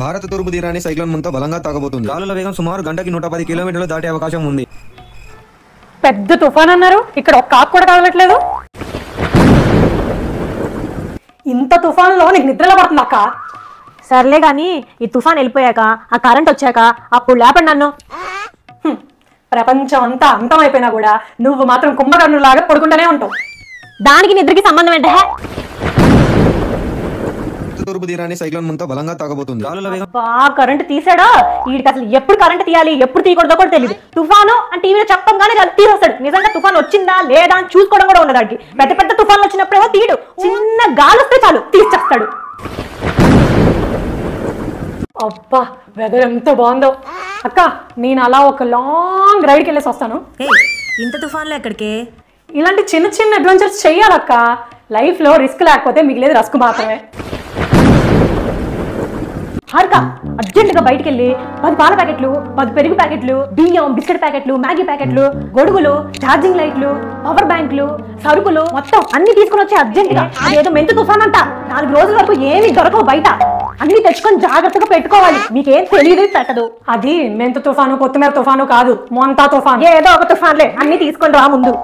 భారత తూర్పు తీరాన్ని సైక్లోన్ ముంత బలంగా తాగబోతుంది. గాలుల వేగం సుమారు గంటకి 110 కిలోమీటర్లు దాటే అవకాశం ఉంది. పెద్ద తుఫాన్ అన్నారు, ఇక్కడ ఒక్క ఆకు కూడా కదలట్లేదు. ఇంత తుఫాన్లో నీకు నిద్రలో పడుతుంది అక్క. సర్లే గాని ఈ తుఫాన్ వెళ్ళిపోయాక ఆ కరెంట్ వచ్చాక అప్పుడు లేపండి నన్ను. ప్రపంచం అంతా అంతమైపోయినా కూడా నువ్వు మాత్రం కుంభకర్ణులాగా పడుకుంటూనే ఉంటావు. దానికి నిద్రకి సంబంధం ఏంటే? తూర్పు తీరాన్ని సైక్లోన్ ముంత బలంగా తాగబోతుంది. గాలుల వేగం కరెంట్ తీసాడా? వీడికి అసలు ఎప్పుడు కరెంట్ తీయాలి ఎప్పుడు తీయకూడదో కూడా తెలియదు. తుఫాను అని టీవీలో చెప్పంగానే తీసేస్తాడు. నిజంగా తుఫాన్ వచ్చిందా లేదా అని చూసుకోవడం కూడా ఉండదు. దానికి పెద్ద పెద్ద తుఫాన్లు వచ్చినప్పుడేమో తీయడు, చిన్న గాలి వస్తే చాలు తీసేస్తాడు. అబ్బా వెదర్ ఎంత బాగుందో అక్క. నేను అలా ఒక లాంగ్ రైడ్కి వెళ్ళేసి వస్తాను. ఇంత తుఫాన్లో ఎక్కడికే? ఇలాంటి చిన్న చిన్న అడ్వెంచర్స్ చెయ్యాలక్క. లైఫ్ లో రిస్క్ లేకపోతే మిగిలేదు రస్క్ మాత్రమే. హారిక అర్జెంట్ గా బయటికి వెళ్ళి 10 పాల ప్యాకెట్లు, 10 పెరుగు ప్యాకెట్లు, బియ్యం, బిస్కెట్ ప్యాకెట్లు, మ్యాగీ ప్యాకెట్లు, గొడుగులు, ఛార్జింగ్ లైట్లు, పవర్ బ్యాంకులు, సరుకులు మొత్తం అన్ని తీసుకుని వచ్చి అర్జెంట్ గా. అదేదో మెంతు తుఫాన్ అంట, 4 రోజుల వరకు ఏమి దొరకవు బయట. అన్ని తెచ్చుకొని జాగ్రత్తగా పెట్టుకోవాలి. మీకేం తెలియదు పెట్టదు. అది మెంతు తుఫాను, కొత్తిమీర తుఫాను కాదు, మొంతా తుఫాను. ఏదో ఒక తుఫాన్లే, అన్ని తీసుకొని రా ముందు.